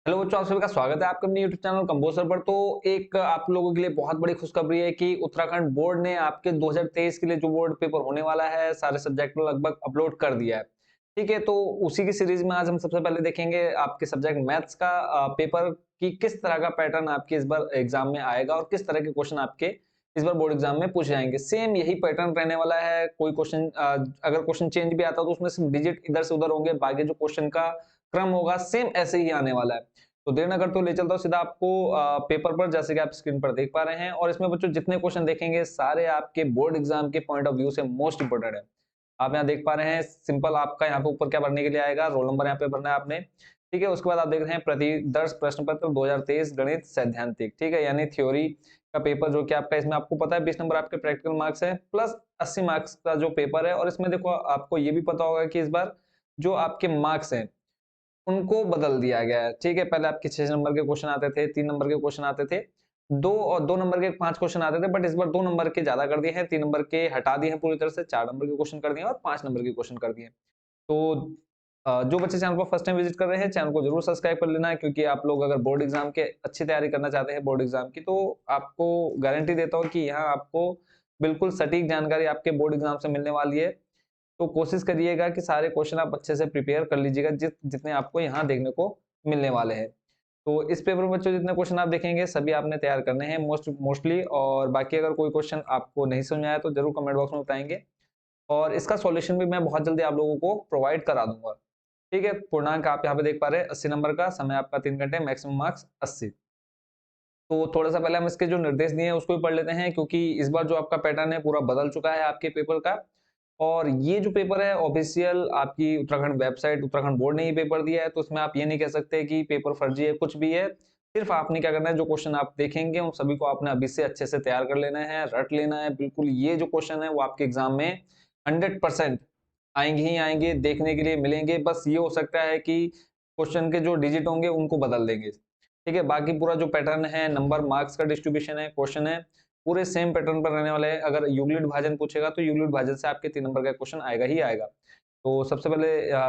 Hello बच्चों, आप सभी का स्वागत है आपके अपने यूट्यूब चैनल कंपोजर पर। तो एक आप लोगों के लिए बहुत बड़ी खुशखबरी है कि उत्तराखंड बोर्ड ने आपके 2023 के लिए जो बोर्ड पेपर होने वाला है सारे सब्जेक्ट में लगभग अपलोड कर दिया है। ठीक है, तो उसी की सीरीज में आज हम सबसे पहले देखेंगे आपके सब्जेक्ट मैथ्स का पेपर की किस तरह का पैटर्न आपके इस बार एग्जाम में आएगा और किस तरह के क्वेश्चन आपके इस बार बोर्ड एग्जाम में पूछे जाएंगे। सेम यही पैटर्न रहने वाला है। कोई क्वेश्चन अगर क्वेश्चन चेंज भी आता है तो उसमें सिर्फ डिजिट इधर से उधर होंगे, बाकी जो क्वेश्चन का क्रम होगा सेम ऐसे ही आने वाला है। तो देर ना करते हुए ले चलता हूँ सीधा आपको पेपर पर, जैसे कि आप स्क्रीन पर देख पा रहे हैं। और इसमें बच्चों जितने क्वेश्चन देखेंगे सारे आपके बोर्ड एग्जाम के पॉइंट ऑफ व्यू से मोस्ट इंपोर्टेंट है। आप यहाँ देख पा रहे हैं, सिंपल आपका यहाँ पे ऊपर क्या भरने के लिए आएगा, रोल नंबर यहाँ पे भरना है आपने। ठीक है, उसके बाद आप देख रहे हैं प्रतिदर्श प्रश्न पत्र 2023 गणित सैद्धांतिक। ठीक है, यानी थ्योरी का पेपर जो कि आपका, इसमें आपको पता है 20 नंबर आपके प्रैक्टिकल मार्क्स है प्लस 80 मार्क्स का जो पेपर है। और इसमें देखो आपको ये भी पता होगा कि इस बार जो आपके मार्क्स हैं उनको बदल दिया गया है। ठीक है, पहले आपके 6 नंबर के क्वेश्चन आते थे, 3 नंबर के क्वेश्चन आते थे, 2 और 2 नंबर के 5 क्वेश्चन आते थे, बट इस बार 2 नंबर के ज्यादा कर दिए हैं, 3 नंबर के हटा दिए हैं पूरी तरह से, 4 नंबर के क्वेश्चन कर दिए हैं और 5 नंबर के क्वेश्चन कर दिए हैं। तो जो बच्चे चैनल पर फर्स्ट टाइम विजिट कर रहे हैं, चैनल को जरूर सब्सक्राइब कर लेना है, क्योंकि आप लोग अगर बोर्ड एग्जाम के अच्छी तैयारी करना चाहते हैं बोर्ड एग्जाम की, तो आपको गारंटी देता हूँ कि यहाँ आपको बिल्कुल सटीक जानकारी आपके बोर्ड एग्जाम से मिलने वाली है। तो कोशिश करिएगा कि सारे क्वेश्चन आप अच्छे से प्रिपेयर कर लीजिएगा जितने आपको यहाँ देखने को मिलने वाले हैं। तो इस पेपर में बच्चों जितने क्वेश्चन आप देखेंगे सभी आपने तैयार करने हैं मोस्टली। और बाकी अगर कोई क्वेश्चन आपको नहीं समझ में आया तो जरूर कमेंट बॉक्स में बताएंगे, और इसका सॉल्यूशन भी मैं बहुत जल्दी आप लोगों को प्रोवाइड करा दूंगा। ठीक है, पूर्णांक आप यहाँ पे देख पा रहे हैं 80 नंबर का, समय आपका 3 घंटे, मैक्सिमम मार्क्स 80। तो थोड़ा सा पहले हम इसके जो निर्देश दिए हैं उसको भी पढ़ लेते हैं, क्योंकि इस बार जो आपका पैटर्न है पूरा बदल चुका है आपके पेपर का। और ये जो पेपर है ऑफिशियल आपकी उत्तराखंड वेबसाइट, उत्तराखंड बोर्ड ने ये पेपर दिया है, तो इसमें आप ये नहीं कह सकते कि पेपर फर्जी है, कुछ भी है। सिर्फ आपने क्या करना है, जो क्वेश्चन आप देखेंगे उन सभी को आपने अभी से अच्छे से तैयार कर लेना है, रट लेना है बिल्कुल। ये जो क्वेश्चन है वो आपके एग्जाम में 100% आएंगे ही आएंगे, देखने के लिए मिलेंगे। बस ये हो सकता है कि क्वेश्चन के जो डिजिट होंगे उनको बदल देंगे। ठीक है, बाकी पूरा जो पैटर्न है, नंबर मार्क्स का डिस्ट्रीब्यूशन है, क्वेश्चन है, पूरे सेम पैटर्न पर रहने वाले हैं। अगर यूक्लिड भाजन पूछेगा तो यूक्लिड भाजन से आपके 3 नंबर का क्वेश्चन आएगा ही आएगा। तो सबसे पहले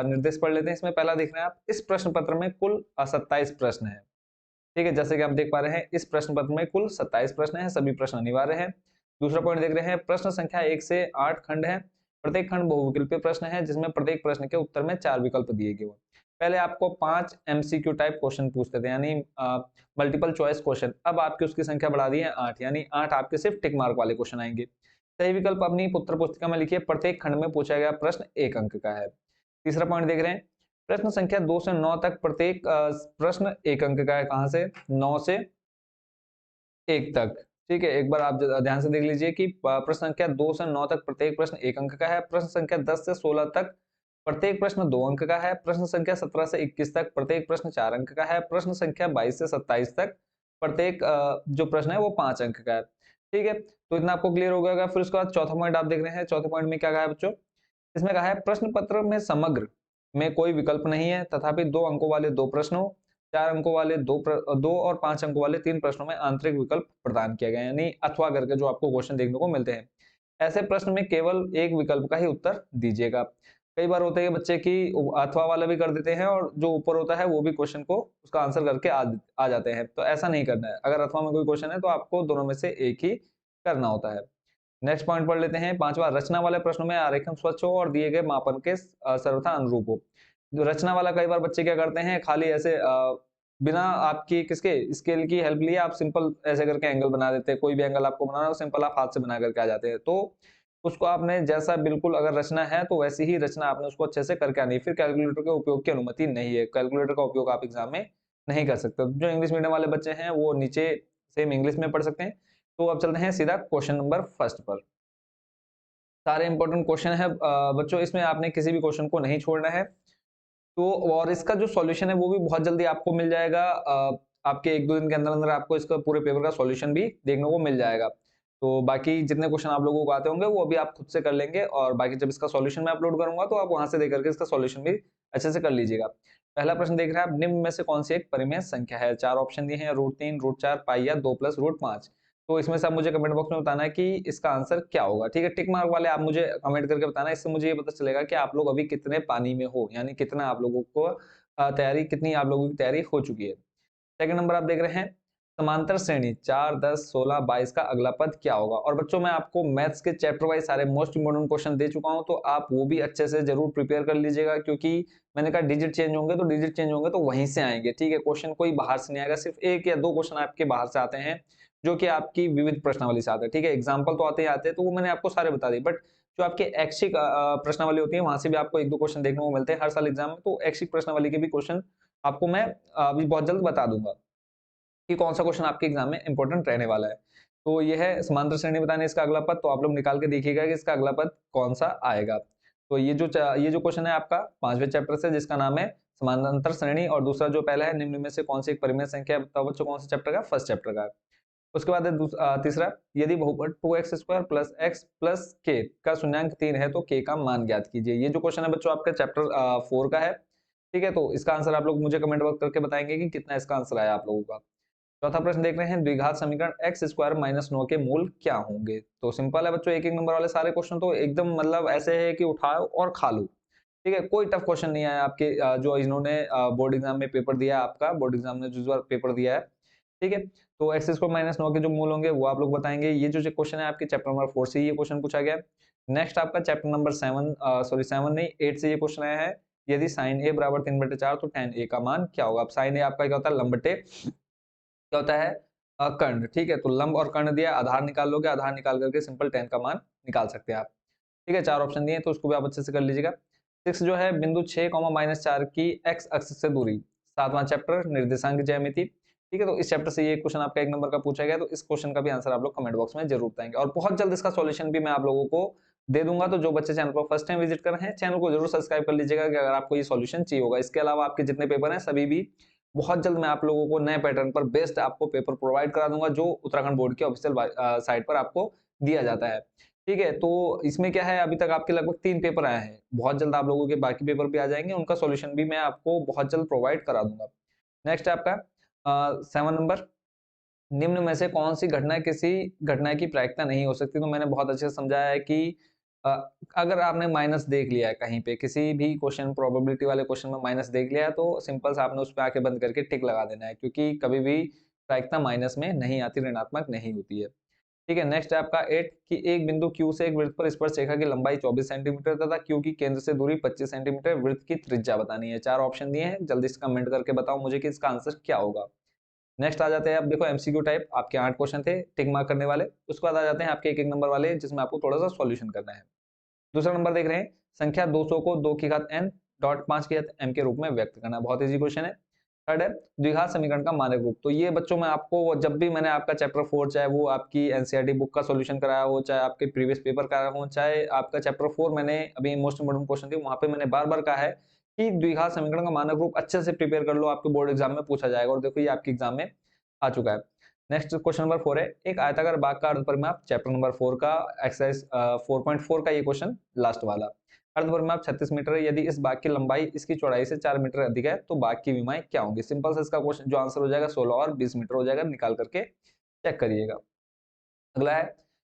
निर्देश पढ़ लेते हैं। इसमें पहला देख रहे हैं आप, इस प्रश्न पत्र में कुल 27 प्रश्न है। ठीक है, जैसे कि आप देख पा रहे हैं इस प्रश्न पत्र में कुल 27 प्रश्न है, सभी प्रश्न अनिवार्य है। दूसरा पॉइंट देख रहे हैं, प्रश्न संख्या 1 से 8 खंड है, प्रत्येक खंड बहुविकल्पीय प्रश्न है जिसमें प्रत्येक प्रश्न के उत्तर में 4 विकल्प दिए गए। पहले आपको 5 एमसीक्यू टाइप क्वेश्चन पूछते थे, यानी मल्टीपल चॉइस क्वेश्चन। अब आपकी उसकी संख्या बढ़ा दी है 8, यानी 8 आपके सिर्फ टिक मार्क वाले क्वेश्चन आएंगे। सही विकल्प अपनी उत्तर पुस्तिका में लिखिए, प्रत्येक खंड में पूछा गया प्रश्न 1 अंक का है। तीसरा पॉइंट देख रहे हैं, प्रश्न संख्या 2 से 9 तक प्रत्येक प्रश्न 1 अंक का है। कहां से? 9 से 1 तक। ठीक है, एक बार आप ध्यान से देख लीजिए कि प्रश्न संख्या 2 से 9 तक प्रत्येक प्रश्न 1 अंक का है। प्रश्न संख्या 10 से 16 तक प्रत्येक प्रश्न 2 अंक का है। प्रश्न संख्या 17 से 21 तक प्रत्येक प्रश्न 4 अंक का है। प्रश्न संख्या 22 से 27 तक प्रत्येक जो प्रश्न है वो 5 अंक का है। ठीक है, तो इतना आपको क्लियर हो गया। फिर उसके बाद चौथा पॉइंट आप देख रहे हैं, चौथे पॉइंट में क्या कहा है बच्चों? इसमें कहा है, प्रश्न पत्र में समग्र में कोई विकल्प नहीं है, तथापि 2 अंकों वाले 2 प्रश्नों, 4 अंकों वाले 2 और 5 अंकों वाले 3 प्रश्नों में आंतरिक विकल्प प्रदान किया गया है, यानी अथवा करके जो आपको क्वेश्चन देखने को मिलते हैं। ऐसे प्रश्न में केवल एक विकल्प का ही उत्तर दीजिएगा। कई बार होता है कि बच्चे की अथवा वाला भी कर देते हैं और जो ऊपर होता है वो भी क्वेश्चन को उसका आंसर करके आ जाते हैं। तो ऐसा नहीं करना है। अगर अथवा में कोई क्वेश्चन है तो आपको दोनों में से एक ही करना होता है। नेक्स्ट पॉइंट पढ़ लेते हैं, पांचवा, रचना वाले प्रश्नों में आरेखन स्वच्छ हो और दिए गए मापन के सर्वथा अनुरूप हो। जो रचना वाला, कई बार बच्चे क्या करते हैं, खाली ऐसे बिना आपकी किसके स्केल की हेल्प लिए आप सिंपल ऐसे करके एंगल बना देते हैं। कोई भी एंगल आपको बनाना हो सिंपल आप हाथ से बना करके आ जाते हैं। तो उसको आपने जैसा बिल्कुल अगर रचना है तो वैसी ही रचना आपने उसको अच्छे से करके आनी है। फिर कैलकुलेटर के उपयोग की अनुमति नहीं है, कैलकुलेटर का उपयोग आप एग्जाम में नहीं कर सकते। जो इंग्लिश मीडियम वाले बच्चे हैं वो नीचे सेम इंग्लिश में पढ़ सकते हैं। तो अब चलते हैं सीधा क्वेश्चन नंबर फर्स्ट पर। सारे इंपॉर्टेंट क्वेश्चन है बच्चों, इसमें आपने किसी भी क्वेश्चन को नहीं छोड़ना है। तो और इसका जो सॉल्यूशन है वो भी बहुत जल्दी आपको मिल जाएगा। आपके 1-2 दिन के अंदर अंदर आपको इसका पूरे पेपर का सॉल्यूशन भी देखने को मिल जाएगा। तो बाकी जितने क्वेश्चन आप लोगों को आते होंगे वो अभी आप खुद से कर लेंगे, और बाकी जब इसका सॉल्यूशन मैं अपलोड करूंगा तो आप वहां से देख करके इसका सॉल्यूशन भी अच्छे से कर लीजिएगा। पहला प्रश्न देख रहे हैं आप, निम्न में से कौन सी एक परिमेय संख्या है? 4 ऑप्शन दिए हैं, √3, √4, पाई या 2 + √5। तो इसमें से आप मुझे कमेंट बॉक्स में बताना है कि इसका आंसर क्या होगा। ठीक है, टिक मार्क वाले आप मुझे कमेंट करके बताना है, इससे मुझे ये पता चलेगा कि आप लोग अभी कितने पानी में हो, यानी कितना आप लोगों को तैयारी कितनी आप लोगों की तैयारी हो चुकी है। सेकंड नंबर आप देख रहे हैं समांतर श्रेणी 4, 10, 16, 22 का अगला पद क्या होगा। और बच्चों मैं आपको मैथ्स के चैप्टर वाइज सारे मोस्ट इंपोर्टेंट क्वेश्चन दे चुका हूं, तो आप वो भी अच्छे से जरूर प्रिपेयर कर लीजिएगा, क्योंकि मैंने कहा डिजिट चेंज होंगे तो डिजिट चेंज होंगे तो वहीं से आएंगे, ठीक है। क्वेश्चन कोई बाहर से नहीं आएगा, सिर्फ 1 या 2 क्वेश्चन आपके बाहर से आते हैं जो कि आपकी विविध प्रश्नावली से आते हैं, ठीक है। एग्जाम्पल तो आते ही आते हैं, तो वो मैंने आपको सारे बता दिए, बट जो आपके ऐच्छिक प्रश्नावली होती है वहां से भी आपको 1-2 क्वेश्चन देखने को मिलते हैं हर साल एग्जाम में। तो ऐच्छिक प्रश्नावली के भी क्वेश्चन आपको मैं अभी बहुत जल्द बता दूंगा कि कौन सा क्वेश्चन आपके एग्जाम में इंपॉर्टेंट रहने वाला है। तो ये है समांतर श्रेणी बताने इसका अगला पद, तो आप लोग निकाल के देखिएगा कि इसका अगला पद कौन सा आएगा। तो ये जो क्वेश्चन है आपका 5वें चैप्टर से, जिसका नाम है समांतर श्रेणी, और दूसरा जो पहला है निम्न में से कौन सी एक परिमेय संख्या है, बताओ बच्चों कौन सा चैप्टर का, फर्स्ट चैप्टर का है। उसके बाद है तीसरा, यदि बहुपद 2x² plus x plus k का शून्यांक 3 है तो k का मान ज्ञात कीजिए। ये जो क्वेश्चन है बच्चों आपका चैप्टर 4 का है, ठीक है। तो इसका आंसर आप लोग मुझे कमेंट बॉक्स करके बताएंगे कि कितना इसका आंसर आया आप लोगों का। चौथा प्रश्न देख रहे हैं द्विघात समीकरण x² माइनस 9 के मूल क्या होंगे। तो सिंपल है बच्चों, 1-1 नंबर वाले सारे क्वेश्चन तो एकदम मतलब ऐसे है कि उठाओ और खा लो, ठीक है। कोई टफ क्वेश्चन नहीं आया आपके जो इन्होंने बोर्ड एग्जाम में पेपर दिया है, आपका बोर्ड एग्जाम ने जो पेपर दिया है, ठीक है। तो x² माइनस 9 के जो मूल होंगे वो आप लोग बताएंगे। ये जो क्वेश्चन है आपके चैप्टर नंबर 4 से ये क्वेश्चन पूछा गया। नेक्स्ट आपका चैप्टर नंबर 7 नहीं 8 से ये क्वेश्चन आया है, यदि sin a बराबर 3/4 तो tan a का मान क्या होगा। अब sin a आपका क्या होता है, लंबटे क्या होता है, कर्ण, ठीक है। तो लंब और कर्ण दिया, आधार निकाल लोगे, आधार निकाल करके सिंपल tan का मान निकाल सकते हैं आप, ठीक है। 4 ऑप्शन दिए तो उसको भी आप अच्छे से कर लीजिएगा। 6 जो है बिंदु 6, -4 की x अक्ष से दूरी, 7वां चैप्टर निर्देशांक ज्यामिति, ठीक है। तो इस चैप्टर से ये क्वेश्चन आपका 1 नंबर का पूछा गया, तो इस क्वेश्चन का भी आंसर आप लोग कमेंट बॉक्स में जरूर बताएंगे, और बहुत जल्द इसका सॉल्यूशन भी मैं आप लोगों को दे दूंगा। तो जो बच्चे चैनल पर फर्स्ट टाइम विजिट कर रहे हैं, चैनल को जरूर सब्सक्राइब कर लीजिएगा कि अगर आपको ये सॉल्यूशन चाहिए होगा। इसके अलावा आपके जितने पेपर हैं सभी भी बहुत जल्द मैं आप लोगों को नए पैटर्न पर बेस्ड आपको पेपर प्रोवाइड करा दूंगा, जो उत्तराखंड बोर्ड के ऑफिशियल साइट पर आपको दिया जाता है, ठीक है। तो इसमें क्या है, अभी तक आपके लगभग 3 पेपर आए हैं, बहुत जल्द आप लोगों के बाकी पेपर भी आ जाएंगे, उनका सॉल्यूशन भी मैं आपको बहुत जल्द प्रोवाइड करा दूंगा। नेक्स्ट है आपका 7 नंबर, निम्न में से कौन सी घटना किसी घटना की प्रायिकता नहीं हो सकती। तो मैंने बहुत अच्छे से समझाया है कि अ, अगर आपने माइनस देख लिया है कहीं पे, किसी भी क्वेश्चन प्रोबेबिलिटी वाले क्वेश्चन में माइनस देख लिया है, तो सिंपल सा आपने उस पे आंखें बंद करके टिक लगा देना है, क्योंकि कभी भी प्रायिकता माइनस में नहीं आती, ऋणात्मक नहीं होती है, ठीक है। नेक्स्ट है आपका 8 कि एक बिंदु Q से एक वृत्त पर स्पर्श रेखा की लंबाई 24 सेंटीमीटर तथा Q की केंद्र से दूरी 25 सेंटीमीटर, वृत्त की त्रिज्या बतानी है। 4 ऑप्शन दिए हैं, जल्दी से कमेंट करके बताओ मुझे कि इसका आंसर क्या होगा। नेक्स्ट आ जाते हैं, आप देखो एमसीक्यू टाइप आपके 8 क्वेश्चन थे टिक मार्क करने वाले। उसके बाद आ जाते हैं आपके 1-1 नंबर वाले, जिसमें आपको थोड़ा सा सॉल्यूशन करना है। दूसरा नंबर देख रहे हैं, संख्या 200 को 2 की घात n डॉट 5 की घात m के रूप में व्यक्त करना। बहुत इजी क्वेश्चन है। थर्ड है द्विघात समीकरण का मानक रूप। तो ये बच्चों में आपको जब भी मैंने आपका चैप्टर 4, चाहे वो आपकी एनसीईआरटी बुक का सॉल्यूशन कराया हो, चाहे आपके प्रीवियस पेपर कराया हो, चाहे आपका चैप्टर 4 मैंने अभी मोस्ट इंपोर्टेंट क्वेश्चन थी वहां पे मैंने बार बार कहा है कि द्विघात समीकरण का मानक रूप अच्छे से प्रिपेयर कर लो, आपके बोर्ड एग्जाम में पूछा जाएगा। और देखो ये आपके एग्जाम में आ चुका है। नेक्स्ट क्वेश्चन नंबर 4 है, एक आयताकार बाग का अर्धपरिमाप, चैप्टर नंबर 4 का एक्सरसाइज 4.4 का ये क्वेश्चन लास्ट वाला। अर्धपरिमाप 36 मीटर है, यदि इस बाग की लंबाई इसकी चौड़ाई से 4 मीटर अधिक है तो बाग की विमाएं क्या होंगी। सिंपल से इसका क्वेश्चन जो आंसर हो जाएगा 16 और 20 मीटर हो जाएगा, निकाल करके चेक करिएगा। अगला है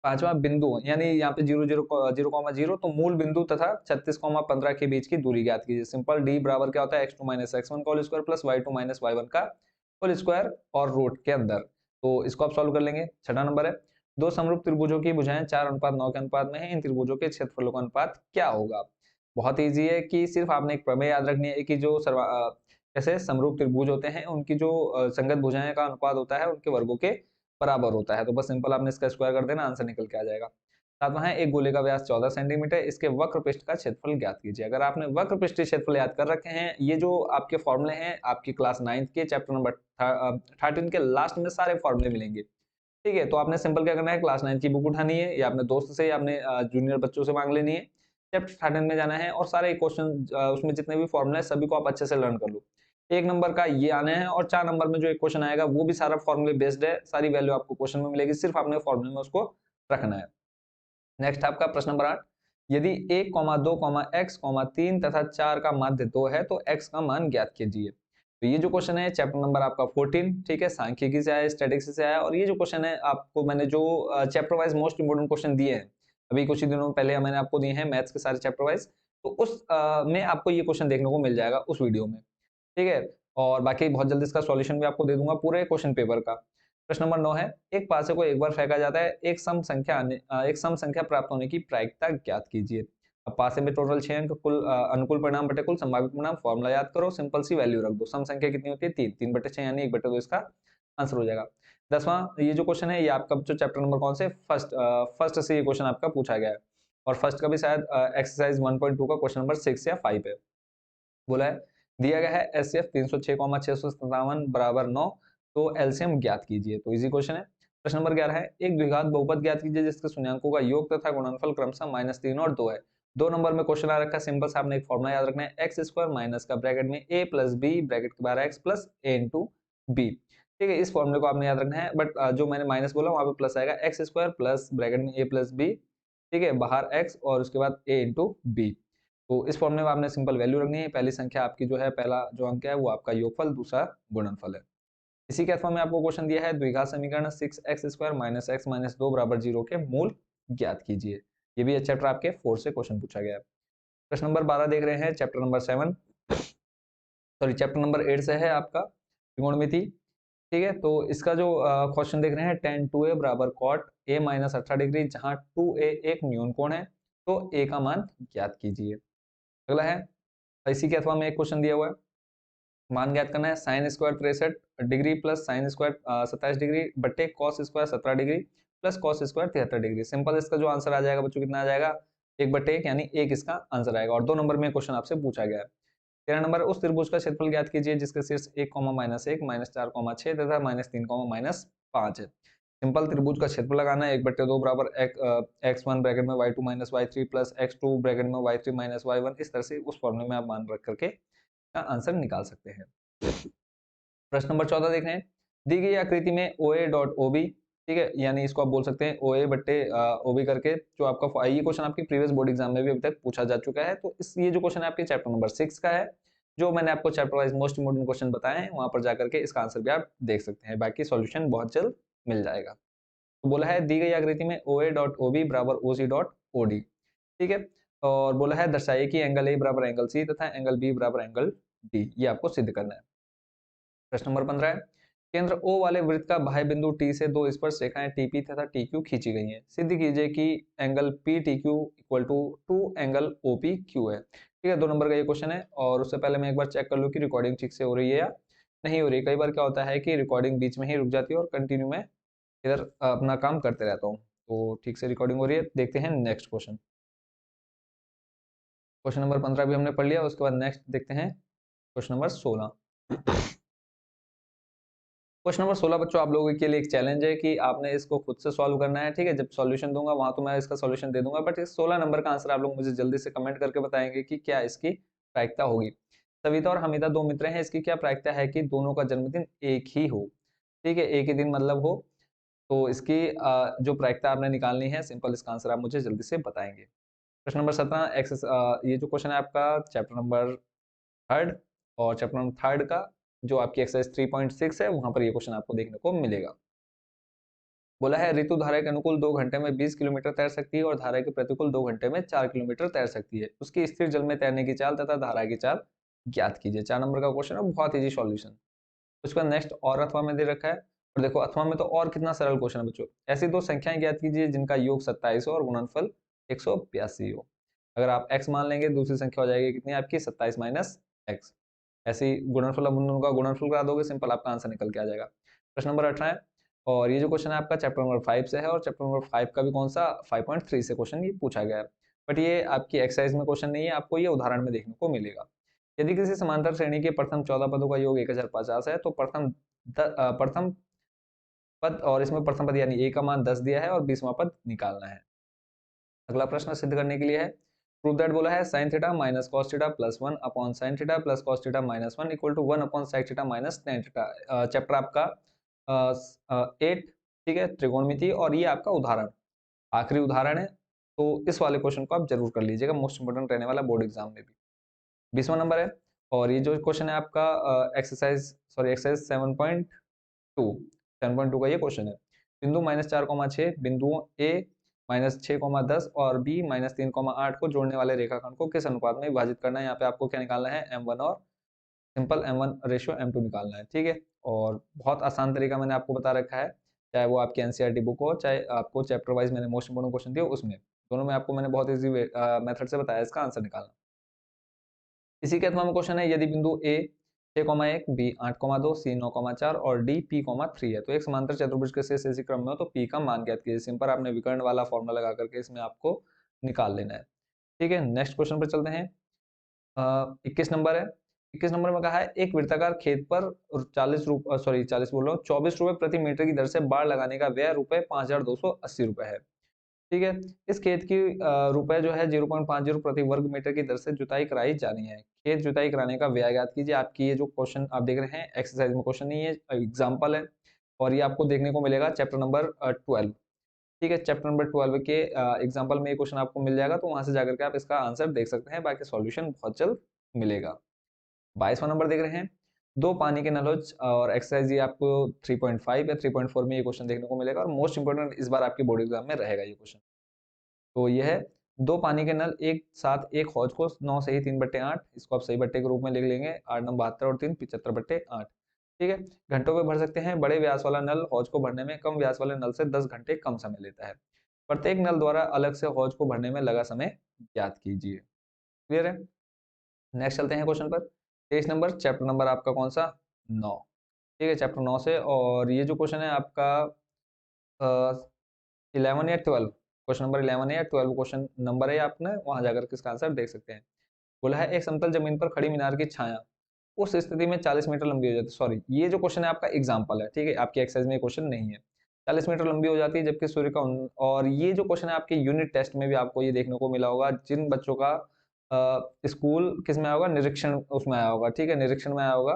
5वां बिंदु, यानी यहाँ पे 0,0,0, तो मूल बिंदु तथा 36,15 के बीच की दूरी ज्ञात कीजिए। सिंपल डी बराबर क्या होता है, x2 - x1 का whole square plus y2 - y1 का होल स्क्वायर और रूट के अंदर। तो इसको आप सॉल्व कर लेंगे। छठा नंबर है, दो समरूप त्रिभुजों की भुजाएं 4:9 के अनुपात में है, इन त्रिभुजों के क्षेत्रफलों का अनुपात क्या होगा। बहुत ईजी है कि सिर्फ आपने एक प्रमेय याद रखनी है कि जो जैसे समरूप त्रिभुज होते हैं उनकी जो संगत भुजाएं का अनुपात होता है उनके वर्गों के बराबर होता है। तो बस सिंपल आपने इसका स्क्वायर कर देना, आंसर निकल के आ जाएगा। सातवां है, एक गोले का व्यास 14 सेंटीमीटर, इसके वक्र पृष्ठ का क्षेत्रफल ज्ञात कीजिए। अगर आपने वक्र पृष्ठ क्षेत्रफल याद कर रखे हैं, ये जो आपके फॉर्मूले हैं आपकी क्लास 9th के चैप्टर नंबर 13 के लास्ट में सारे फॉर्मूले मिलेंगे, ठीक है। तो आपने सिंपल क्या करना है, क्लास 9 की बुक उठानी है या अपने दोस्त से या अपने जूनियर बच्चों से मांग लेनी है, चैप्टर 13 में जाना है और सारे क्वेश्चन उसमें जितने भी फॉर्मूले हैं सभी को आप अच्छे से लर्न कर लो। 1 नंबर का ये आने हैं और 4 नंबर में जो एक क्वेश्चन आएगा वो भी सारा फॉर्मूले बेस्ड है, सारी वैल्यू आपको क्वेश्चन में मिलेगी, सिर्फ आपने फॉर्मूले में उसको रखना है। नेक्स्ट आपका प्रश्न नंबर 8, यदि 1, 2, x, 3 तथा 4 का माध्य 2 है तो x का मान ज्ञात कीजिए। तो ये जो क्वेश्चन है चैप्टर नंबर आपका 14, ठीक है, सांख्यिकी से आया, स्टैटिस्टिक्स से आया। और ये जो क्वेश्चन है आपको मैंने जो chapter wise most important question दिए हैं अभी कुछ ही दिनों पहले मैंने आपको दिए हैं मैथ्स के सारे चैप्टर वाइज, तो उस में आपको ये क्वेश्चन देखने को मिल जाएगा उस वीडियो में। ठीक है, और बाकी बहुत जल्दी इसका सॉल्यूशन भी आपको दे दूंगा पूरे क्वेश्चन पेपर का। प्रश्न नंबर 9 है, एक पासे को एक बार फेंका जाता है, एक सम संख्या प्राप्त होने की प्रायिकता ज्ञात कीजिए। अब पासे में टोटल 6 अंक, कुल अनुकूल परिणाम बटे कुल संभावित परिणाम, फॉर्मूला याद करो, सिंपल सी वैल्यू रख दो। सम संख्या कितनी होती है? 3, 3/6 यानी 1/2 इसका आंसर हो जाएगा। 10वां ये जो क्वेश्चन है, ये आपका जो चैप्टर नंबर कौन से फर्स्ट से ये क्वेश्चन आपका पूछा गया है, और फर्स्ट का भी शायद एक्सरसाइज 1.2 का क्वेश्चन नंबर 6 या 5 है। बोला है, दिया गया है एचसीएफ 306,657 बराबर 9, तो एलसीएम ज्ञात कीजिए। तो इजी क्वेश्चन है। प्रश्न नंबर 11 है, एक द्विघात बहुपद ज्ञात कीजिए जिसके शून्यांकों का योग तथा गुणनफल क्रमशः -3 और 2 है। 2 नंबर में क्वेश्चन आ रखा है, सिंपल सा आपने एक फॉर्मूला याद रखना है, एक्स स्क्वायर माइनस का ब्रैकेट में ए प्लस बी ब्रैकेट के बाहर एक्स प्लस ए इंटू बी। ठीक है, इस फॉर्मूले को आपने याद रखना है, बट जो मैंने माइनस बोला वहां पे प्लस आएगा, एक्स स्क्वायर प्लस ब्रैकेट में ए प्लस बी, ठीक है, बाहर एक्स और उसके बाद ए इंटू बी। तो इस फॉर्मूले में आपने सिंपल वैल्यू रखनी है, पहली संख्या आपकी जो है, पहला जो अंक है वो आपका योगफल, दूसरा गुणनफल है। इसी के अथवा में आपको क्वेश्चन दिया है, द्विघात समीकरण 6x square minus x minus 2 बराबर 0 के मूल ज्ञात कीजिए। ये भी चैप्टर आपके 4 से क्वेश्चन पूछा गया है। प्रश्न नंबर 12 देख रहे हैं, chapter number 7 sorry chapter number 8 से है आपका त्रिकोणमिति। ठीक है, तो इसका जो क्वेश्चन देख रहे हैं, tan 2a बराबर cot a माइनस 18 डिग्री, जहां 2a एक न्यून कोण है, तो a का मान ज्ञात कीजिए। अगला है, इसी के अथवा में एक क्वेश्चन दिया हुआ है, मान ज्ञात करना है, sine square 63 degree plus sine square 27 degree बटे cos square 17 degree plus cos square 73 degree. Simple इसका जो आंसर आ जाएगा बच्चों, कितना आ जाएगा? 1/1 यानी 1 इसका आंसर आएगा। और 2 नंबर में क्वेश्चन आपसे पूछा गया है। 13 नंबर, उस त्रिभुज का क्षेत्रफल ज्ञात कीजिए जिसके शीर्ष 1, -1, -4, 6 तथा -3, -5 है। सिंपल त्रिभुज का क्षेत्रफल लगाना है, 1/2 बराबर x1 ब्रैकेट में y2 minus y3 plus x2 bracket में y3 माइनस y1। इस तरह से उस फॉर्मूले में आप मान रख करके का आंसर निकाल सकते हैं। प्रश्न नंबर 14 देख रहे हैं, दी गई आकृति में OA डॉट OB, ठीक है, यानी इसको आप बोल सकते हैं OA बट्टे OB करके, जो आपका ये क्वेश्चन आपके प्रीवियस बोर्ड एग्जाम में भी अभी तक पूछा जा चुका है। तो इस ये जो क्वेश्चन है आपके चैप्टर नंबर 6 का है, जो मैंने आपको chapter wise most important question बताए हैं, वहां पर जाकर के इसका आंसर भी आप देख सकते हैं, बाकी सॉल्यूशन बहुत जल्द मिल जाएगा। तो बोला है, दी गई आकृति में OA डॉट OB बराबर OC डॉट OD, ठीक है, और बोला है दर्शाइए कि एंगल A बराबर एंगल C तथा एंगल B बराबर एंगल D, ये आपको सिद्ध करना है। प्रश्न नंबर 15 है, केंद्र O वाले वृत्त का बाह्य बिंदु T से 2 स्पर्श रेखाएं TP तथा TQ खींची गई हैं। सिद्ध कीजिए कि angle PTQ equal to 2 angle OPQ है। ठीक है, 2 नंबर का ये क्वेश्चन है, और उससे पहले मैं एक बार चेक कर लूं कि रिकॉर्डिंग ठीक से हो रही है या नहीं हो रही है। कई बार क्या होता है कि रिकॉर्डिंग बीच में ही रुक जाती है और कंटिन्यू में इधर अपना काम करते रहता हूँ। तो ठीक से रिकॉर्डिंग हो रही है। देखते हैं नेक्स्ट क्वेश्चन। क्वेश्चन नंबर 15 भी हमने पढ़ लिया, उसके बाद नेक्स्ट देखते हैं क्वेश्चन नंबर 16। क्वेश्चन नंबर 16 बच्चों आप लोगों के लिए एक चैलेंज है कि आपने इसको खुद से सॉल्व करना है। ठीक है, जब सॉल्यूशन दूंगा वहां तो मैं इसका सॉल्यूशन दे दूंगा, बट इस 16 नंबर का आंसर आप लोग मुझे जल्दी से कमेंट करके बताएंगे कि क्या इसकी प्रायिकता होगी। सविता और हमीदा 2 मित्र हैं, इसकी क्या प्रायिकता है कि दोनों का जन्मदिन एक ही हो। ठीक है, एक ही दिन मतलब हो, तो इसकी जो प्रायिकता आपने निकालनी है, सिंपल इसका आंसर आप मुझे जल्दी से बताएंगे। प्रश्न नंबर 17 ये जो क्वेश्चन है आपका चैप्टर नंबर 3 और चैप्टर नंबर 3 का जो आपकी एक्सरसाइज 3.6 है, वहां पर ये क्वेश्चन आपको देखने को मिलेगा। बोला है, ऋतु धारा के अनुकूल 2 घंटे में 20 किलोमीटर तैर सकती है और धारा के प्रतिकूल 2 घंटे में 4 किलोमीटर तैर सकती है। उसकी स्थिर जल में तैरने की चाल तथा धारा की चाल ज्ञात कीजिए। 4 नंबर का क्वेश्चन है, बहुत इजी सॉल्यूशन। उसका नेक्स्ट और अथवा में दे रखा है, और देखो अथवा में तो और कितना सरल क्वेश्चन है बच्चों। ऐसी दो संख्याएं ज्ञात कीजिए जिनका योग 27 हो और गुणनफल 182 हो। अगर आप x मान लेंगे, दूसरी संख्या हो जाएगी कितनी आपकी 27 माइनस एक्स। ऐसे ही गुणनफल, अब उनका गुणनफल करा दोगे, सिंपल आपका आंसर निकल के आ जाएगा। प्रश्न नंबर 18 है, और ये जो क्वेश्चन है आपका चैप्टर नंबर 5 से है, और चैप्टर नंबर 5 का भी कौन सा 5.3 से क्वेश्चन ये पूछा गया है, बट ये आपकी एक्सरसाइज में क्वेश्चन नहीं है, आपको ये उदाहरण में देखने को मिलेगा। यदि किसी समांतर श्रेणी के प्रथम 14 पदों का योग 1050 है, तो प्रथम पद, और इसमें प्रथम पद यानी a का मान 10 दिया है और 20वां पद निकालना है। अगला प्रश्न सिद्ध करने के लिए है, प्रूव दैट बोला है sin theta minus cos theta plus 1 upon sin theta plus cos theta minus 1 equal to 1 upon sec theta minus tan theta. Chapter आपका 8, ठीक है, त्रिकोणमिति, और ये आपका उदाहरण आखिरी उदाहरण है। तो इस वाले क्वेश्चन को आप जरूर कर लीजिएगा, मोस्ट इंपोर्टेंट रहने वाला बोर्ड एग्जाम में भी। 20वां नंबर है, और ये जो क्वेश्चन है आपका एक्सरसाइज 7.2 का ये क्वेश्चन है। बिंदु -4,6 बिंदुओं ए -6,10 और बी -3,8 को जोड़ने वाले रेखाखंड को किस अनुपात में विभाजित करना है। यहाँ पे आपको क्या निकालना है, m1 और सिंपल m1:m2 निकालना है, ठीक है। और बहुत आसान तरीका मैंने आपको बता रखा है, चाहे वो आपकी एनसीईआरटी बुक हो, चाहे आपको चैप्टर वाइज मैंने मोस्ट इंपोर्टेंट क्वेश्चन दिया उसमें, दोनों में आपको मैंने बहुत ईजी मेथड से बताया इसका आंसर निकालना। इसी के 8वां क्वेश्चन है, यदि बिंदु ए 6,1, बी 8,2, सी 9,4 और डी P,3 है, तो एक समांतर चतुर्भुज के शेष इसी क्रम में हो तो P का मान ज्ञात कीजिए। सिंपल आपने विकर्ण वाला फॉर्मूला लगा करके इसमें आपको निकाल लेना है, ठीक है। नेक्स्ट क्वेश्चन पर चलते हैं। 21 नंबर है। 21 नंबर में कहा है, एक वृत्ताकार खेत पर 40 बोल रहा हूँ, 24 रुपए प्रति मीटर की दर से बाढ़ लगाने का व्यय रुपए 5,280 रुपए है, ठीक है। इस खेत की रुपए जो है 0.50 प्रति वर्ग मीटर की दर से जुताई कराई जानी है। खेत जुताई कराने का व्यय ज्ञात कीजिए। आपकी ये जो क्वेश्चन आप देख रहे हैं एक्सरसाइज में क्वेश्चन नहीं है, एग्जाम्पल है, और ये आपको देखने को मिलेगा चैप्टर नंबर 12, ठीक है। चैप्टर नंबर 12 के एग्जाम्पल में ये क्वेश्चन आपको मिल जाएगा, तो वहां से जाकर के आप इसका आंसर देख सकते हैं, बाकी सॉल्यूशन बहुत जल्द मिलेगा। 22वां नंबर देख रहे हैं, दो पानी के नल और एक्सरसाइज ये आपको 3.5 या 3.4 में ये क्वेश्चन देखने को मिलेगा, और मोस्ट इंपोर्टेंट इस बार आपके बोर्ड एग्जाम में रहेगा ये क्वेश्चन। तो यह है, दो पानी के नल एक साथ एक हौज को 9 से ही 3/8, इसको आप सही बट्टे के रूप में लिख लेंगे, 8×9 72 और 3 75/8, ठीक है। घंटों में भर सकते हैं। बड़े व्यास वाला नल हौज को भरने में कम व्यास वाले नल से 10 घंटे कम समय लेता है। प्रत्येक नल द्वारा अलग से हौज को भरने में लगा समय ज्ञात कीजिए। क्लियर है। नेक्स्ट चलते हैं क्वेश्चन पर। 23 नंबर, चैप्टर नंबर आपका कौन सा? 9, ठीक है, चैप्टर 9 से। और ये जो क्वेश्चन है आपका 11 या 12, क्वेश्चन नंबर 11 है या 12 क्वेश्चन नंबर है, आपने वहां जाकर के इसका आंसर देख सकते हैं। बोला है, एक समतल जमीन पर खड़ी मीनार की छाया उस स्थिति में 40 मीटर लंबी हो जाती है। सॉरी, ये जो क्वेश्चन है आपका एग्जाम्पल है, ठीक है, आपकी एक्सरसाइज में क्वेश्चन नहीं है। 40 मीटर लंबी हो जाती है जबकि सूर्य का और ये जो क्वेश्चन है आपके यूनिट टेस्ट में भी आपको ये देखने को मिला होगा, जिन बच्चों का स्कूल किस में आया होगा, निरीक्षण उसमें आया होगा, ठीक है, निरीक्षण में आया होगा,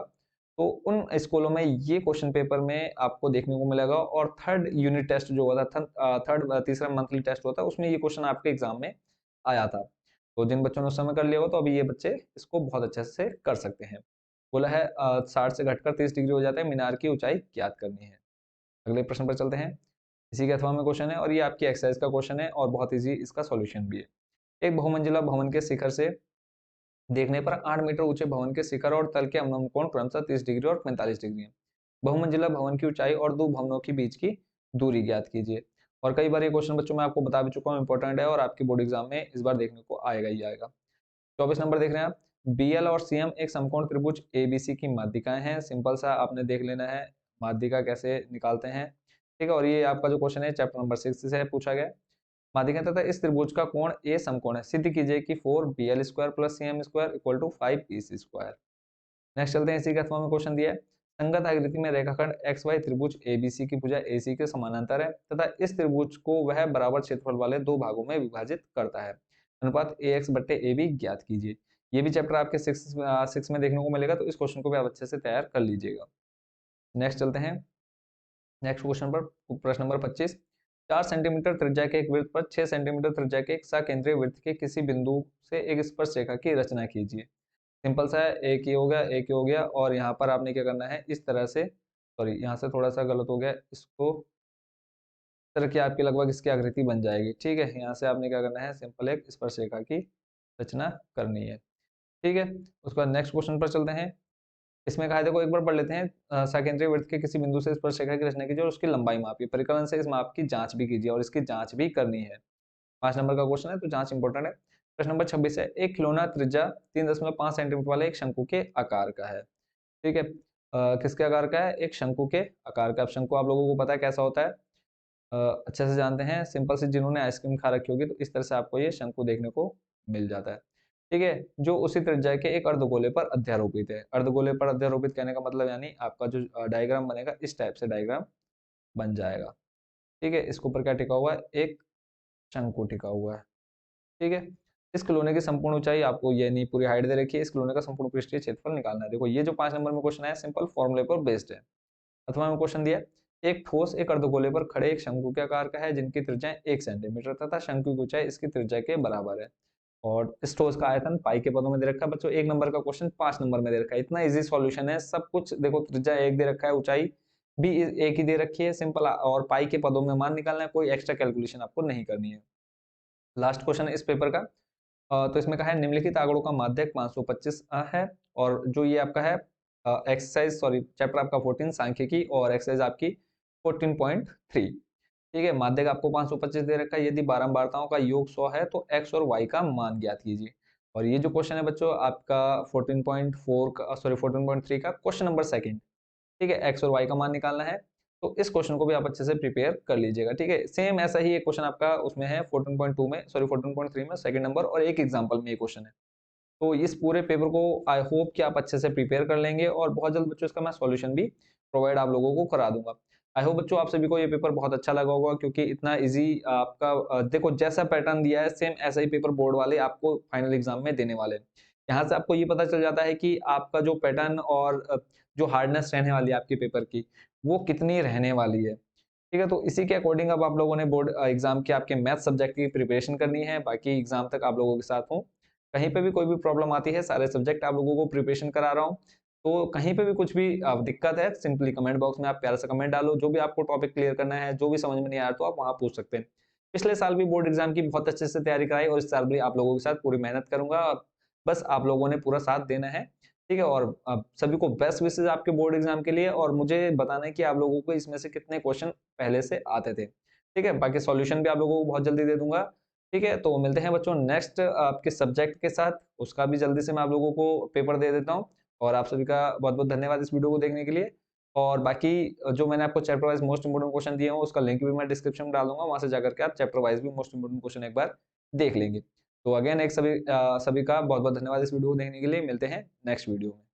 तो उन स्कूलों में ये क्वेश्चन पेपर में आपको देखने को मिलेगा। और थर्ड यूनिट टेस्ट जो होता था, तीसरा मंथली टेस्ट होता है, उसमें ये क्वेश्चन आपके एग्जाम में आया था। तो जिन बच्चों ने उस समय कर लिया हो, तो अभी ये बच्चे इसको बहुत अच्छे से कर सकते हैं। बोला है 60 से घटकर 30 डिग्री हो जाता है, मीनार की ऊंचाई ज्ञात करनी है। अगले प्रश्न पर चलते हैं। इसी के अथवा में क्वेश्चन है, और ये आपकी एक्सरसाइज का क्वेश्चन है, और बहुत इजी इसका सॉल्यूशन भी है। एक बहुमंजिला भवन के शिखर से देखने पर 8 मीटर ऊंचे भवन के शिखर और तल के अवनम कोण क्रमशः 30 डिग्री और 45 डिग्री है। बहुमंजिला भवन की ऊंचाई और दो भवनों के बीच की दूरी ज्ञात कीजिए। और कई बार ये क्वेश्चन बच्चों में आपको बता भी चुका हूँ, इंपॉर्टेंट है, और आपके बोर्ड एग्जाम में इस बार देखने को आएगा ही आएगा। 24 नंबर देख रहे हैं आप, बीएल और सीएम एक समकोण त्रिभुज एबीसी की माध्यिकाएं हैं। सिंपल सा आपने देख लेना है माध्यिका कैसे निकालते हैं, ठीक है। और ये आपका जो क्वेश्चन है चैप्टर नंबर 6 से पूछा गया। माध्यिका तथा इस त्रिभुज का कोण ए समकोण है, सिद्ध कीजिए कि 4BL² + CM² = 5PC²। नेक्स्ट चलते हैं, इसी के 8वां में क्वेश्चन दिया है, संगत आकृति में रेखाखंड XY त्रिभुज ABC की भुजा AC के समानांतर है तथा इस त्रिभुज को वह बराबर क्षेत्रफल वाले दो भागों में विभाजित करता है। अनुपात AX/AB ज्ञात कीजिए। ये भी चैप्टर आपके 6 में देखने को मिलेगा, तो इस क्वेश्चन को भी आप अच्छे से तैयार कर लीजिएगा। नेक्स्ट चलते हैं नेक्स्ट क्वेश्चन पर। प्रश्न नंबर 25, 4 सेंटीमीटर त्रिज्या के एक वृत्त पर 6 सेंटीमीटर त्रिज्या के एक सकेंद्रीय वृत्त के किसी बिंदु से एक स्पर्श रेखा की रचना कीजिए। सिंपल सा है, एक ही हो गया, एक ही हो गया, और यहाँ पर आपने क्या करना है, इस तरह से, सॉरी यहाँ से थोड़ा सा गलत हो गया, इसको इस तरह की आपकी लगभग इसकी आकृति बन जाएगी, ठीक है। यहाँ से आपने क्या करना है, सिंपल एक स्पर्श रेखा की रचना करनी है, ठीक है। उसके बाद नेक्स्ट क्वेश्चन पर चलते हैं। इसमें कहा है, देखो एक बार पढ़ लेते हैं। सकेंद्रीय वृत्त के किसी बिंदु से स्पर्श रेखा की रचना कीजिए और उसकी लंबाई मापिए, परिकलन से इस माप की जांच भी कीजिए, और इसकी जांच भी करनी है। 5 नंबर का क्वेश्चन है, तो जांच इंपॉर्टेंट है। प्रश्न नंबर 26 है, एक खिलौना त्रिज्या 3.5 सेंटीमीटर वाले एक शंकु के आकार का है, ठीक है। किसके आकार का है? एक शंकु के आकार का। अब शंकु आप लोगों को पता है कैसा होता है, अच्छे से जानते हैं। सिंपल से जिन्होंने आइसक्रीम खा रखी होगी, तो इस तरह से आपको ये शंकु देखने को मिल जाता है, ठीक है, जो उसी त्रिज्या के एक अर्धगोले पर अध्यारोपित है। अर्धगोले पर अध्यारोपित कहने का मतलब यानी आपका जो डायग्राम बनेगा, इस टाइप से डायग्राम बन जाएगा, ठीक है। इसके ऊपर क्या टिका हुआ है? एक शंकु टिका हुआ है, ठीक है। इस खिलौने की संपूर्ण ऊंचाई आपको ये नहीं पूरी हाइट दे रखी है, इस खिलौने का संपूर्ण पृष्ठीय क्षेत्रफल निकालना है। देखो ये जो 5 नंबर में क्वेश्चन है, सिंपल फॉर्मूले पर बेस्ड है। अथवा में क्वेश्चन दिया, एक ठोस एक अर्धगोले पर खड़े एक शंकु के आकार का है जिनकी त्रिज्या 1 सेंटीमीटर तथा शंकु की ऊंचाई इसकी त्रिज्या के बराबर है, और इस ठोस का आयतन पाई के पदों में दे रखा है। बच्चों 1 नंबर का क्वेश्चन 5 नंबर में दे रखा है, इतना इजी सॉल्यूशन है, सब कुछ देखो, त्रिज्या 1 दे रखा है, ऊंचाई भी एक ही दे रखी है, सिंपल, और पाई के पदों में मान निकालना है, कोई एक्स्ट्रा कैलकुलेशन आपको नहीं करनी है। लास्ट क्वेश्चन है इस पेपर का, तो इसमें कहा है निम्नलिखित आंकड़ों का माध्यक 525 है, और जो ये आपका है एक्सरसाइज सॉरी चैप्टर आपका 14 सांख्यिकी और एक्सरसाइज आपकी 14.3। ठीक है, माध्यक आपको 525 दे रखा है। यदि बारंबारताओं का योग 100 है तो x और y का मान ज्ञात कीजिए। और ये जो क्वेश्चन है बच्चों आपका 14.4 का सॉरी 14.3 का क्वेश्चन नंबर सेकंड। ठीक है, एक्स और वाई का मान निकालना है। तो इस क्वेश्चन को भी आप अच्छे से प्रिपेयर कर लीजिएगा। ठीक है, सेम ऐसा ही एक क्वेश्चन आपका उसमें है 14.2 में सॉरी 14.3 में सेकंड नंबर, और एक एग्जांपल में ये क्वेश्चन है। तो इस पूरे पेपर को आई होप कि आप अच्छे से प्रिपेयर कर लेंगे, और बहुत जल्द बच्चों इसका मैं सॉल्यूशन भी प्रोवाइड आप लोगों को करा दूंगा। आई होप बच्चों आप सभी को ये पेपर बहुत अच्छा लगा होगा, क्योंकि इतना इजी आपका देखो जैसा पैटर्न दिया है सेम ऐसा ही पेपर बोर्ड वाले आपको फाइनल एग्जाम में देने वाले हैं। यहाँ से आपको ये पता चल जाता है कि आपका जो पैटर्न और जो हार्डनेस रहने वाली है आपके पेपर की, वो कितनी रहने वाली है। ठीक है, तो इसी के अकॉर्डिंग अब आप लोगों ने बोर्ड एग्जाम के आपके मैथ सब्जेक्ट की प्रिपरेशन करनी है। बाकी एग्जाम तक आप लोगों के साथ हूँ। कहीं पे भी कोई भी प्रॉब्लम आती है, सारे सब्जेक्ट आप लोगों को प्रिपरेशन करा रहा हूँ। तो कहीं पे भी कुछ भी दिक्कत है, सिंपली कमेंट बॉक्स में आप प्यारा सा कमेंट डालो। जो भी आपको टॉपिक क्लियर करना है, जो भी समझ में नहीं आया तो आप वहाँ पूछ सकते हैं। पिछले साल भी बोर्ड एग्जाम की बहुत अच्छे से तैयारी कराई, और इस साल भी आप लोगों के साथ पूरी मेहनत करूंगा। बस आप लोगों ने पूरा साथ देना है। ठीक है, और सभी को बेस्ट विशेस आपके बोर्ड एग्जाम के लिए, और मुझे बताना है कि आप लोगों को इसमें से कितने क्वेश्चन पहले से आते थे। ठीक है, बाकी सॉल्यूशन भी आप लोगों को बहुत जल्दी दे दूंगा। ठीक है, तो मिलते हैं बच्चों नेक्स्ट आपके सब्जेक्ट के साथ। उसका भी जल्दी से मैं आप लोगों को पेपर दे देता हूँ। और आप सभी का बहुत बहुत धन्यवाद इस वीडियो को देखने के लिए। और बाकी जो मैंने आपको chapter wise most important question दिए हैं उसका लिंक भी मैं डिस्क्रिप्शन में डाल दूंगा, वहां से जाकर के आप चैप्टर वाइज भी मोस्ट इंपोर्टेंट क्वेश्चन एक बार देख लेंगे। तो अगेन एक सभी का बहुत बहुत धन्यवाद इस वीडियो को देखने के लिए। मिलते हैं नेक्स्ट वीडियो में।